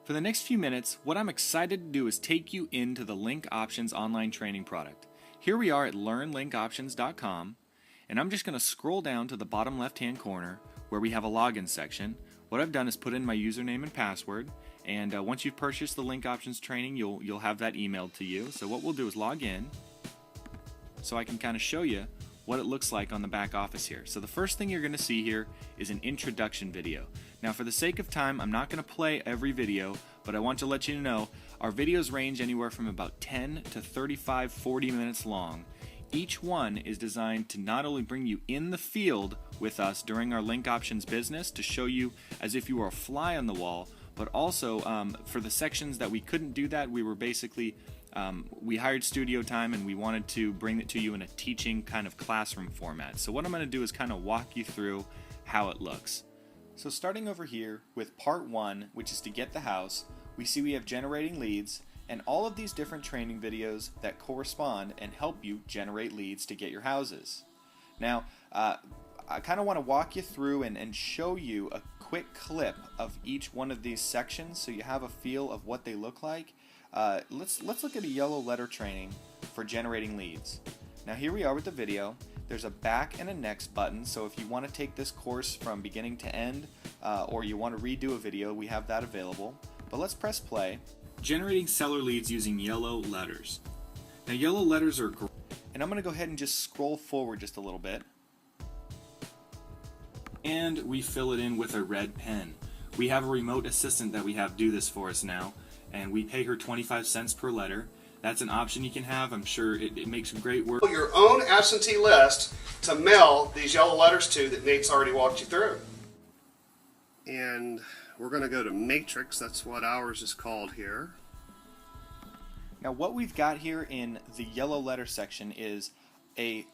For the next few minutes, what I'm excited to do is take you into the Link Options online training product. Here we are at learnlinkoptions.com, and I'm just going to scroll down to the bottom left-hand corner where we have a login section. What I've done is put in my username and password, and once you've purchased the Link Options training, you'll have that emailed to you. So what we'll do is log in so I can kind of show you what it looks like on the back office here. So the first thing you're going to see here is an introduction video. Now for the sake of time, I'm not going to play every video, but I want to let you know our videos range anywhere from about 10 to 35, 40 minutes long. Each one is designed to not only bring you in the field with us during our Link Options business to show you as if you were a fly on the wall, but also for the sections that we couldn't do that, we were basically we hired studio time and we wanted to bring it to you in a teaching kind of classroom format. So what I'm going to do is kind of walk you through how it looks. So starting over here with part 1, which is to get the house, we see we have generating leads and all of these different training videos that correspond and help you generate leads to get your houses. Now, I kind of want to walk you through and show you a quick clip of each one of these sections so you have a feel of what they look like. Let's look at a yellow letter training for generating leads. Now here we are with the video. There's a back and a next button, so if you want to take this course from beginning to end or you want to redo a video, we have that available. But let's press play. Generating seller leads using yellow letters. Now yellow letters are great. And I'm going to go ahead and just scroll forward just a little bit. And we fill it in with a red pen. We have a remote assistant that we have do this for us now, and we pay her 25 cents per letter. That's an option you can have. I'm sure it makes great work. Your own absentee list to mail these yellow letters to that Nate's already walked you through. And we're going to go to Matrix. That's what ours is called here. Now what we've got here in the yellow letter section is a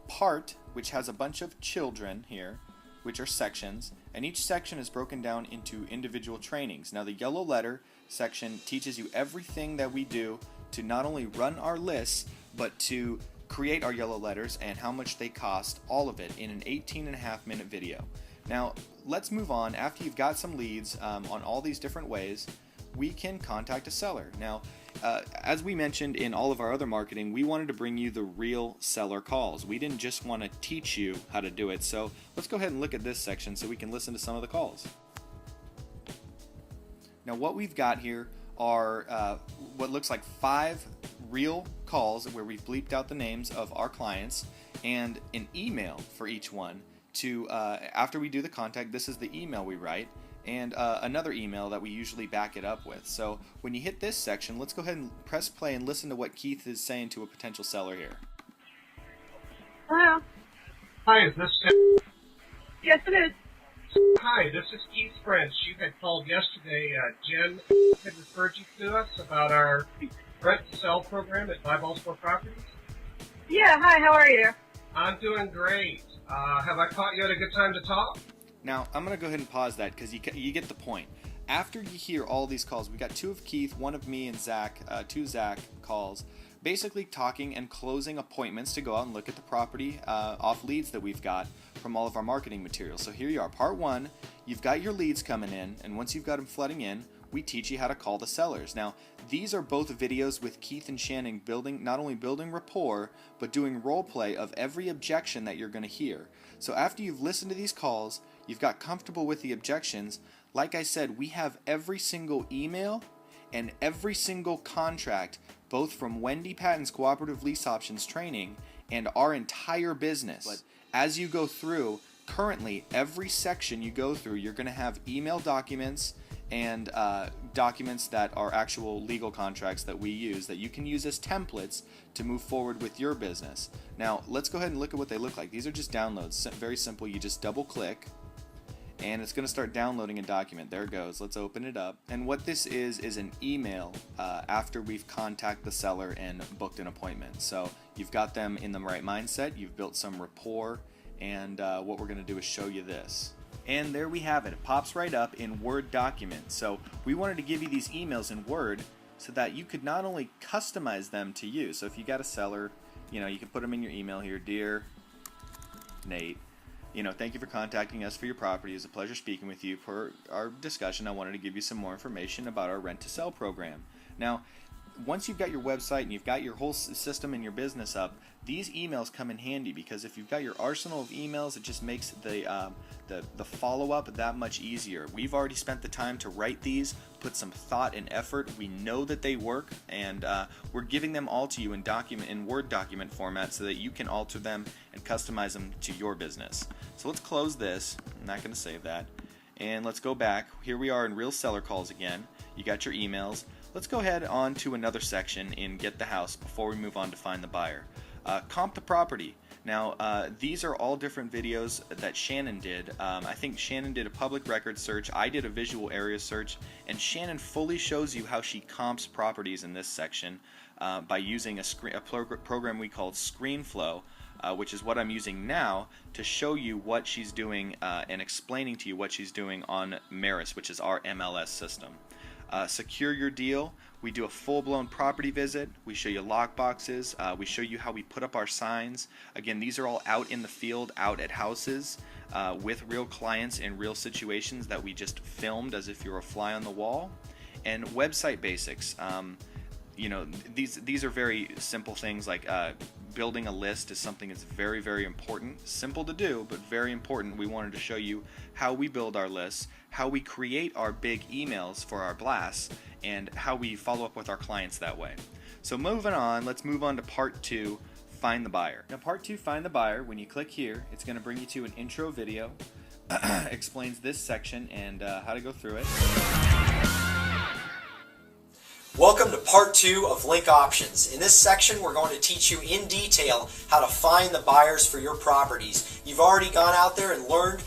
part which has a bunch of children here, which are sections, and each section is broken down into individual trainings. Now the yellow letter section teaches you everything that we do to not only run our lists, but to create our yellow letters and how much they cost, all of it in an 18.5-minute video. Now let's move on. After you've got some leads on all these different ways, we can contact a seller. Now as we mentioned in all of our other marketing, we wanted to bring you the real seller calls. We didn't just want to teach you how to do it. So let's go ahead and look at this section so we can listen to some of the calls. Now what we've got here are what looks like 5 real calls where we've bleeped out the names of our clients and an email for each one to, after we do the contact, this is the email we write, and another email that we usually back it up with. So when you hit this section, let's go ahead and press play and listen to what Keith is saying to a potential seller here. Hello. Hi, is this Yes, it is. Hi, this is Keith French. You had called yesterday. Jen had referred you to us about our rent-to-sell program at Five Balls 4 Properties. Yeah, hi, how are you? I'm doing great. Have I caught you at a good time to talk? Now, I'm going to go ahead and pause that because you get the point. After you hear all these calls, we got 2 of Keith, 1 of me and Zach, 2 Zach calls, basically talking and closing appointments to go out and look at the property off leads that we've got from all of our marketing materials. So here you are, part 1, you've got your leads coming in, and once you've got them flooding in, we teach you how to call the sellers. Now, these are both videos with Keith and Shannon not only building rapport, but doing role play of every objection that you're going to hear. So after you've listened to these calls, you've got comfortable with the objections, like I said, we have every single email and every single contract, both from Wendy Patton's Cooperative Lease Options training and our entire business. But as you go through, currently every section you go through, you're going to have email documents and documents that are actual legal contracts that we use that you can use as templates to move forward with your business. Now let's go ahead and look at what they look like. These are just downloads, very simple. You just double click and it's going to start downloading a document. There it goes. Let's open it up. And what this is an email after we've contacted the seller and booked an appointment. So you've got them in the right mindset, you've built some rapport, and what we're going to do is show you this. And there we have it. It pops right up in Word document. So we wanted to give you these emails in Word so that you could not only customize them to you. So if you got a seller, you can put them in your email here, Dear Nate, thank you for contacting us for your property. It was a pleasure speaking with you. For our discussion, I wanted to give you some more information about our rent-to-sell program. Now, once you've got your website and you've got your whole system and your business up, these emails come in handy, because if you've got your arsenal of emails, it just makes the follow-up that much easier. We've already spent the time to write these, put some thought and effort. We know that they work, and we're giving them all to you in Word document format so that you can alter them and customize them to your business. So let's close this. I'm not going to save that. And let's go back. Here we are in Real Seller Calls again. You got your emails. Let's go ahead on to another section in Get the House before we move on to Find the Buyer. Comp the property. Now, these are all different videos that Shannon did. I think Shannon did a public record search, I did a visual area search, and Shannon fully shows you how she comps properties in this section by using a program we call ScreenFlow, which is what I'm using now to show you what she's doing and explaining to you what she's doing on Maris, which is our MLS system. Secure your deal. We do a full-blown property visit. We show you lock boxes. We show you how we put up our signs. Again, these are all out in the field, out at houses, with real clients in real situations that we just filmed as if you're a fly on the wall. And website basics. These are very simple things like building a list is something that's very, very important. Simple to do, but very important. We wanted to show you how we build our lists, how we create our big emails for our blasts, and how we follow up with our clients that way. So moving on, let's move on to part 2, Find the Buyer. Now part 2, Find the Buyer, when you click here, it's going to bring you to an intro video, explains this section and how to go through it. Welcome to part 2 of Link Options. In this section, we're going to teach you in detail how to find the buyers for your properties. You've already gone out there and learned.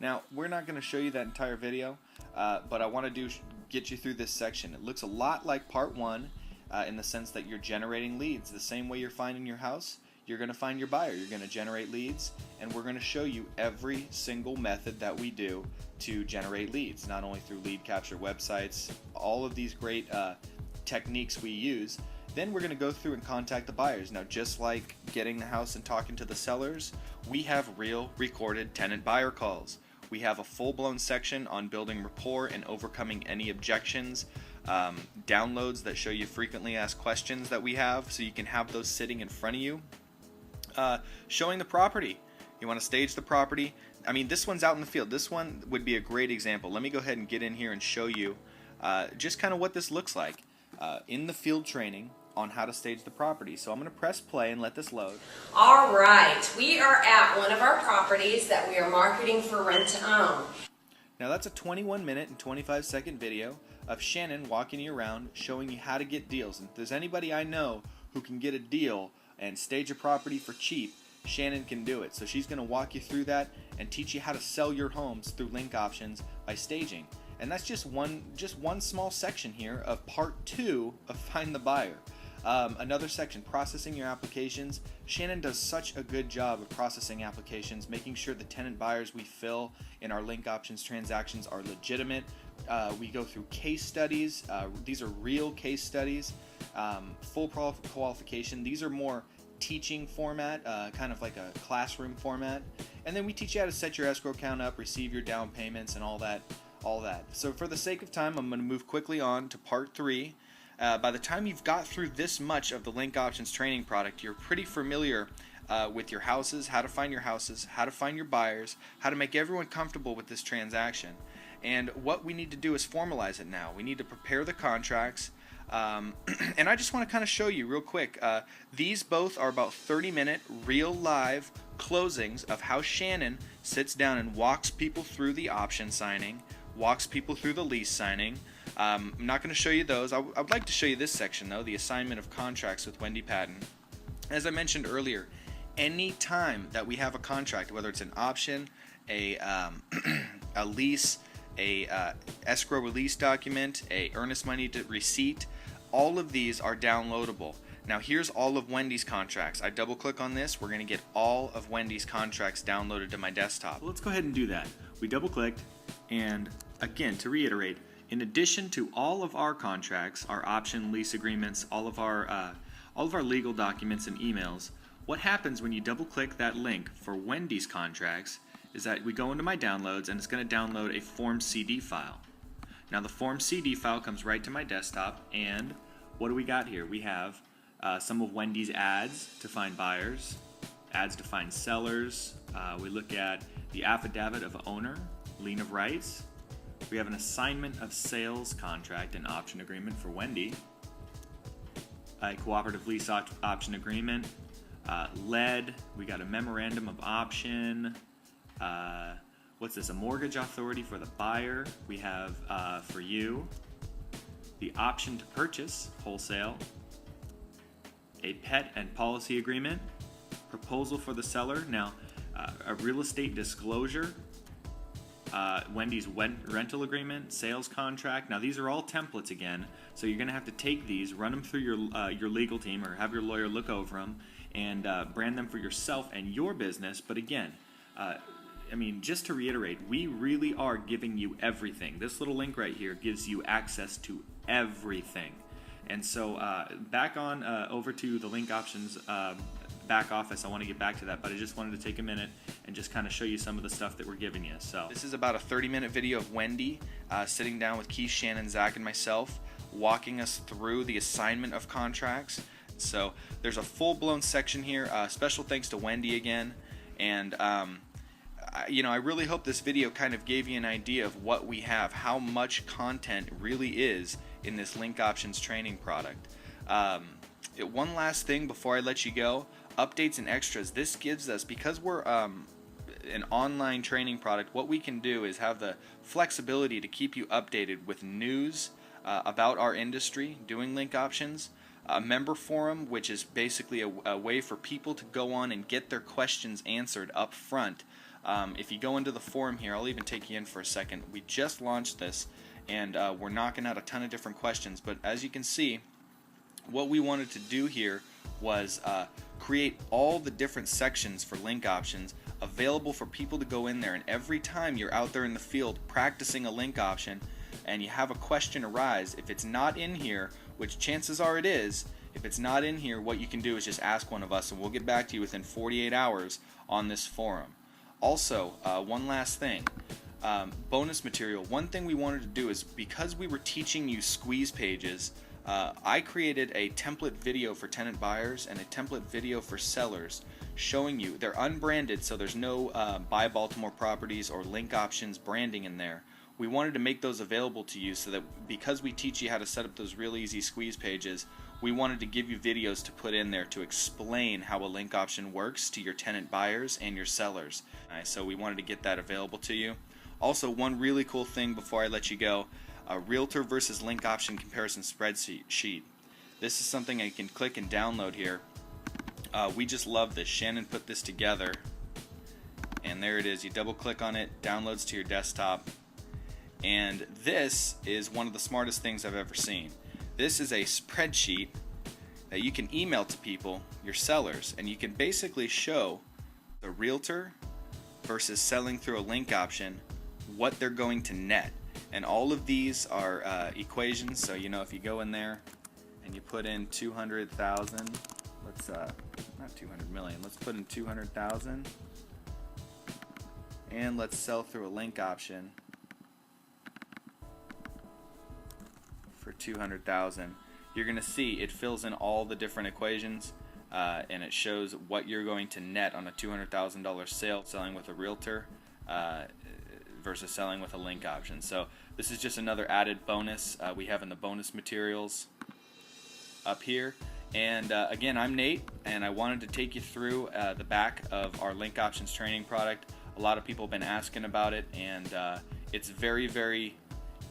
Now, we're not going to show you that entire video, but I want to get you through this section. It looks a lot like part 1 in the sense that you're generating leads. The same way you're finding your house, you're going to find your buyer. You're going to generate leads, and we're going to show you every single method that we do to generate leads, not only through lead capture websites, all of these great techniques we use. Then we're going to go through and contact the buyers. Now, just like getting the house and talking to the sellers, we have real recorded tenant buyer calls. We have a full-blown section on building rapport and overcoming any objections, downloads that show you frequently asked questions that we have, so you can have those sitting in front of you. Showing the property. You want to stage the property. I mean, this one's out in the field. This one would be a great example. Let me go ahead and get in here and show you just kind of what this looks like in the field training on how to stage the property. So I'm going to press play and let this load. All right, we are at one of our properties that we are marketing for rent to own. Now that's a 21-minute and 25-second video of Shannon walking you around showing you how to get deals. And if there's anybody I know who can get a deal and stage a property for cheap, Shannon can do it. So she's going to walk you through that and teach you how to sell your homes through Link Options by staging. And that's just one small section here of part 2 of Find the Buyer. Another section, processing your applications. Shannon does such a good job of processing applications, making sure the tenant buyers we fill in our Link Options transactions are legitimate. We go through case studies. These are real case studies, full qualification. These are more teaching format, kind of like a classroom format. And then we teach you how to set your escrow account up, receive your down payments, and all that. So for the sake of time, I'm going to move quickly on to part 3. By the time you've got through this much of the Link Options training product, you're pretty familiar with your houses, how to find your houses, how to find your buyers, how to make everyone comfortable with this transaction. And what we need to do is formalize it now. We need to prepare the contracts. And I just want to kind of show you real quick. These both are about 30-minute real live closings of how Shannon sits down and walks people through the option signing, walks people through the lease signing. I'm not going to show you those. I would like to show you this section though, the assignment of contracts with Wendy Patton. As I mentioned earlier, any time that we have a contract, whether it's an option, a lease, a escrow release document, a earnest money receipt, all of these are downloadable. Now here's all of Wendy's contracts. I double click on this, we're going to get all of Wendy's contracts downloaded to my desktop. Let's go ahead and do that. We double clicked, and again, to reiterate, in addition to all of our contracts, our option, lease agreements, all of our legal documents and emails, what happens when you double click that link for Wendy's contracts is that we go into my downloads and it's going to download a Form CD file. Now the Form CD file comes right to my desktop, and what do we got here? We have some of Wendy's ads to find buyers, ads to find sellers. We look at the affidavit of owner, lien of rights. We have an assignment of sales contract and option agreement for Wendy, a cooperative lease option agreement, lead. We got a memorandum of option. What's this? A mortgage authority for the buyer. We have for you the option to purchase wholesale, a pet and policy agreement, proposal for the seller. Now, a real estate disclosure, Wendy's rental agreement, sales contract. Now these are all templates again, so you're going to have to take these, run them through your legal team or have your lawyer look over them and brand them for yourself and your business. But again, I mean, just to reiterate, we really are giving you everything. This little link right here gives you access to everything. And so back on over to the link options back office. I want to get back to that, but I just wanted to take a minute and just kind of show you some of the stuff that we're giving you. So this is about a 30-minute video of Wendy sitting down with Keith, Shannon, Zach, and myself, walking us through the assignment of contracts. So there's a full-blown section here. Special thanks to Wendy again, and I really hope this video kind of gave you an idea of what we have, how much content really is in this link options training product. One last thing before I let you go, updates and extras. This gives us, because we're an online training product, what we can do is have the flexibility to keep you updated with news about our industry doing link options, a member forum, which is basically a way for people to go on and get their questions answered up front. If you go into the forum here, I'll even take you in for a second. We just launched this, and we're knocking out a ton of different questions, but as you can see, what we wanted to do here was create all the different sections for link options available for people to go in there, and every time you're out there in the field practicing a link option and you have a question arise, if it's not in here, which chances are it is, if it's not in here, what you can do is just ask one of us and we'll get back to you within 48 hours on this forum. Also, one last thing, bonus material. One thing we wanted to do is, because we were teaching you squeeze pages, I created a template video for tenant buyers and a template video for sellers showing you. They're unbranded, so there's no Buy Baltimore Properties or link options branding in there. We wanted to make those available to you so that, because we teach you how to set up those real easy squeeze pages, we wanted to give you videos to put in there to explain how a link option works to your tenant buyers and your sellers. So we wanted to get that available to you. Also, one really cool thing before I let you go, a realtor versus link option comparison spreadsheet. This is something I can click and download here. We just love this. Shannon put this together, and there it is. You double click on it, downloads to your desktop, and this is one of the smartest things I've ever seen. This is a spreadsheet that you can email to people, your sellers, and you can basically show the realtor versus selling through a link option what they're going to net. And all of these are equations, so if you go in there and you put in 200,000, let's not 200 million, let's put in 200,000, and let's sell through a link option for 200,000. You're going to see it fills in all the different equations, and it shows what you're going to net on a $200,000 sale selling with a realtor versus selling with a link option. So this is just another added bonus we have in the bonus materials up here. And again, I'm Nate, and I wanted to take you through the back of our link options training product. A lot of people have been asking about it, and it's very, very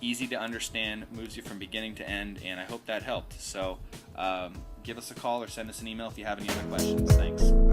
easy to understand, moves you from beginning to end, and I hope that helped. So give us a call or send us an email if you have any other questions. Thanks.